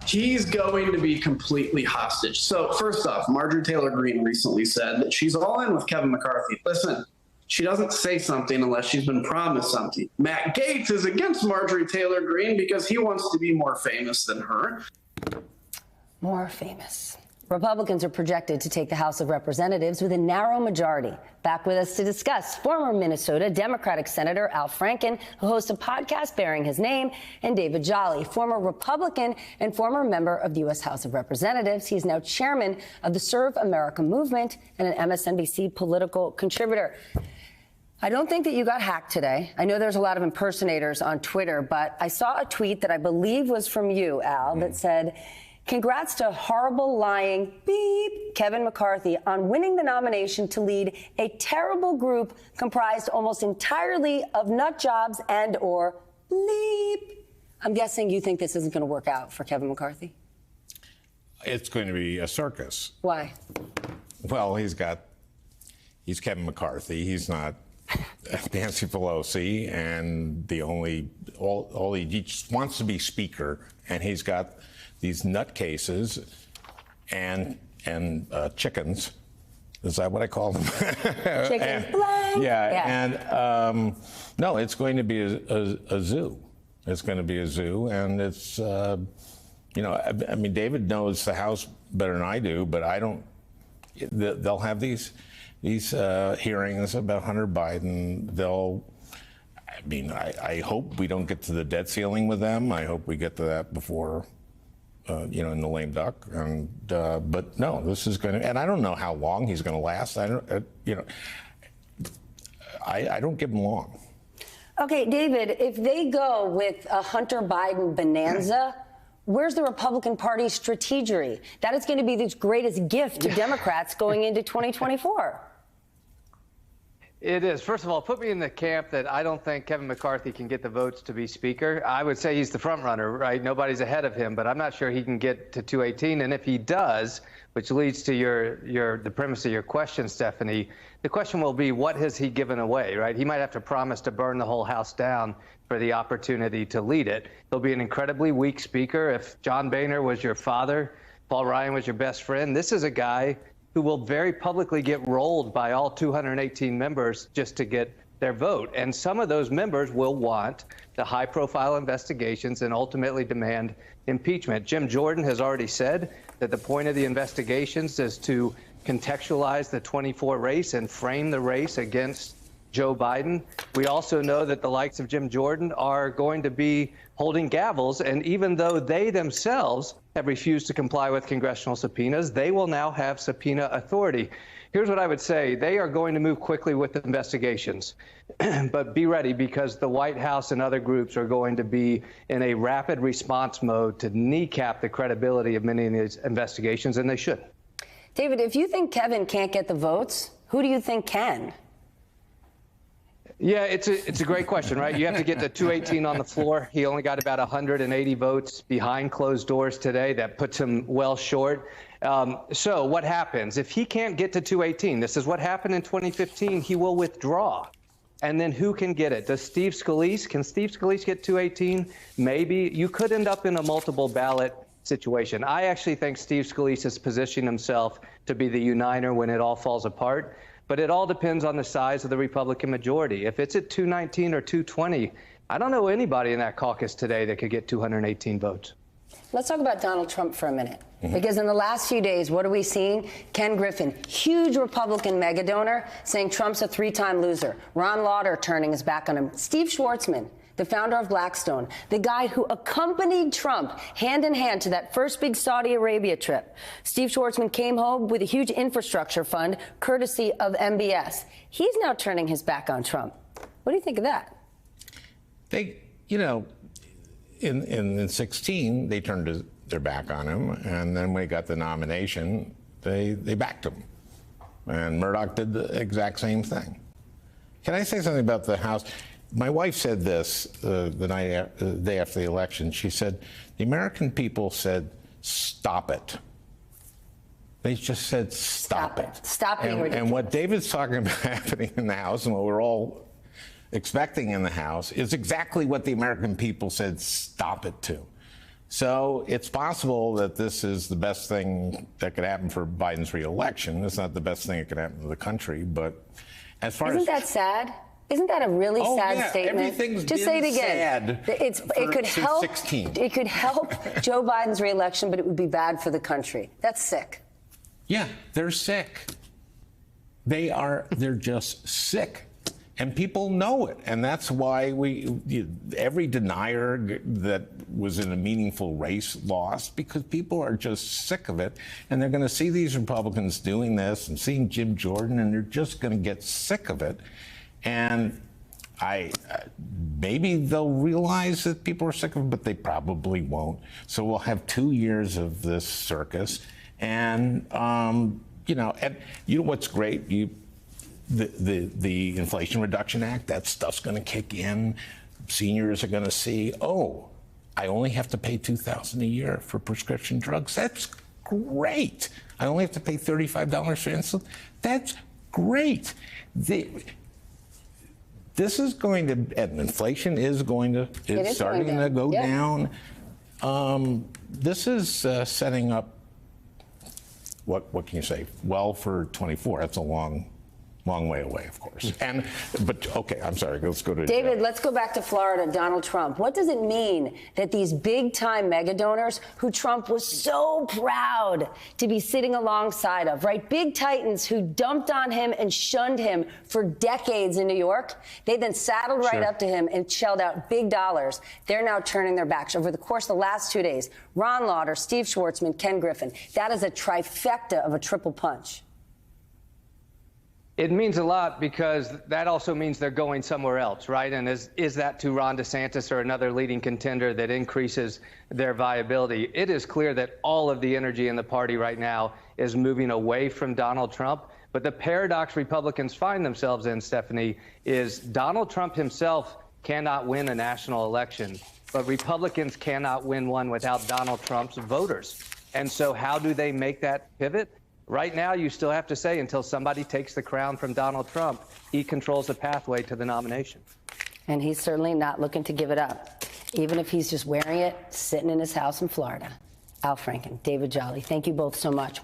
He's going to be completely hostage. So first off, Marjorie Taylor Greene recently said that she's all in with Kevin McCarthy. Listen, she doesn't say something unless she's been promised something. Matt Gaetz is against Marjorie Taylor Greene because he wants to be more famous than her. More famous. Republicans are projected to take the House of Representatives with a narrow majority. Back with us to discuss, former Minnesota Democratic Senator Al Franken, who hosts a podcast bearing his name, and David Jolly, former Republican and former member of the U.S. House of Representatives. He's now chairman of the Serve America movement and an MSNBC political contributor. I don't think that you got hacked today. I know there's a lot of impersonators on Twitter, but I saw a tweet that I believe was from you, Al, that said, "Congrats to horrible, lying, beep, Kevin McCarthy on winning the nomination to lead a terrible group comprised almost entirely of nut jobs and or bleep." I'm guessing you think this isn't going to work out for Kevin McCarthy? It's going to be a circus. Why? Well, he's Kevin McCarthy. He's not Nancy Pelosi, and he just wants to be speaker, and he's got these nutcases and chickens. Is that what I call them? Chickens. No, it's going to be a zoo. It's going to be a zoo, and it's I mean, David knows the House better than I do, but I don't. They'll have these hearings about Hunter Biden. I hope we don't get to the debt ceiling with them. I hope we get to that before. In the lame duck, but no, this is going to, and I don't know how long he's going to last. I don't give him long. Okay, David, if they go with a Hunter Biden bonanza, where's the Republican Party's strategery? That is going to be the greatest gift to Democrats going into 2024. It is. First of all, put me in the camp that I don't think Kevin McCarthy can get the votes to be speaker. I would say he's the front runner, right? Nobody's ahead of him, but I'm not sure he can get to 218. And if he does, which leads to the premise of your question, Stephanie, the question will be, what has he given away, right? He might have to promise to burn the whole House down for the opportunity to lead it. He'll be an incredibly weak speaker. If John Boehner was your father, Paul Ryan was your best friend, this is a guy who will very publicly get rolled by all 218 members just to get their vote. And some of those members will want the high-profile investigations and ultimately demand impeachment. Jim Jordan has already said that the point of the investigations is to contextualize the 24 race and frame the race against Joe Biden. We also know that the likes of Jim Jordan are going to be holding gavels, and even though they themselves have refused to comply with congressional subpoenas, they will now have subpoena authority. Here's what I would say. They are going to move quickly with the investigations, but be ready, because the White House and other groups are going to be in a rapid response mode to kneecap the credibility of many of these investigations, and they should. David, if you think Kevin can't get the votes, who do you think can? Yeah, it's a great question, right? You have to get to 218 on the floor. He only got about 180 votes behind closed doors today. That puts him well short. So what happens? If he can't get to 218, this is what happened in 2015, he will withdraw. And then who can get it? Can Steve Scalise get 218? Maybe. You could end up in a multiple ballot situation. I actually think Steve Scalise is positioning himself to be the uniter when it all falls apart. But it all depends on the size of the Republican majority. If it's at 219 or 220, I don't know anybody in that caucus today that could get 218 votes. Let's talk about Donald Trump for a minute. Because in the last few days, what are we seeing? Ken Griffin, huge Republican mega donor, saying Trump's a three-time loser. Ron Lauder turning his back on him. Steve Schwarzman, the founder of Blackstone, the guy who accompanied Trump hand in hand to that first big Saudi Arabia trip. Steve Schwarzman came home with a huge infrastructure fund, courtesy of MBS. He's now turning his back on Trump. What do you think of that? In 16, they turned their back on him, and then when he got the nomination, they backed him. And Murdoch did the exact same thing. Can I say something about the House? My wife said this the day after the election. She said, the American people said, stop it. They just said, stop it. Stop being ridiculous. And what David's talking about happening in the House, and what we're all expecting in the House, is exactly what the American people said, stop it to. So it's possible that this is the best thing that could happen for Biden's reelection. It's not the best thing that could happen to the country, but as far Isn't as that sad? Isn't that a really sad statement? Everything's Just been say it again. sad It could since help. 16. It could help Joe Biden's reelection, but it would be bad for the country. That's sick. Yeah, they're sick. They're just sick. And people know it. And that's why every denier that was in a meaningful race lost, because people are just sick of it. And they're going to see these Republicans doing this and seeing Jim Jordan, and they're just going to get sick of it. And maybe they'll realize that people are sick of it, but they probably won't. So we'll have 2 years of this circus. And, what's great? The Inflation Reduction Act, that stuff's going to kick in. Seniors are going to see, oh, I only have to pay $2,000 a year for prescription drugs. That's great. I only have to pay $35 for insulin. That's great. This is going to, and inflation is starting to go down. This is setting up, what can you say? Well, for 24, that's a long way away, of course. But okay, I'm sorry. Let's go to David. Let's go back to Florida. Donald Trump. What does it mean that these big-time mega donors, who Trump was so proud to be sitting alongside of, right? Big titans who dumped on him and shunned him for decades in New York. They then saddled right up to him and shelled out big dollars. They're now turning their backs over the course of the last 2 days. Ron Lauder, Steve Schwartzman, Ken Griffin. That is a trifecta of a triple punch. It means a lot because that also means they're going somewhere else, right? And is that to Ron DeSantis or another leading contender that increases their viability? It is clear that all of the energy in the party right now is moving away from Donald Trump. But the paradox Republicans find themselves in, Stephanie, is Donald Trump himself cannot win a national election, but Republicans cannot win one without Donald Trump's voters. And so how do they make that pivot? Right now, you still have to say, until somebody takes the crown from Donald Trump, he controls the pathway to the nomination. And he's certainly not looking to give it up, even if he's just wearing it, sitting in his house in Florida. Al Franken, David Jolly, thank you both so much.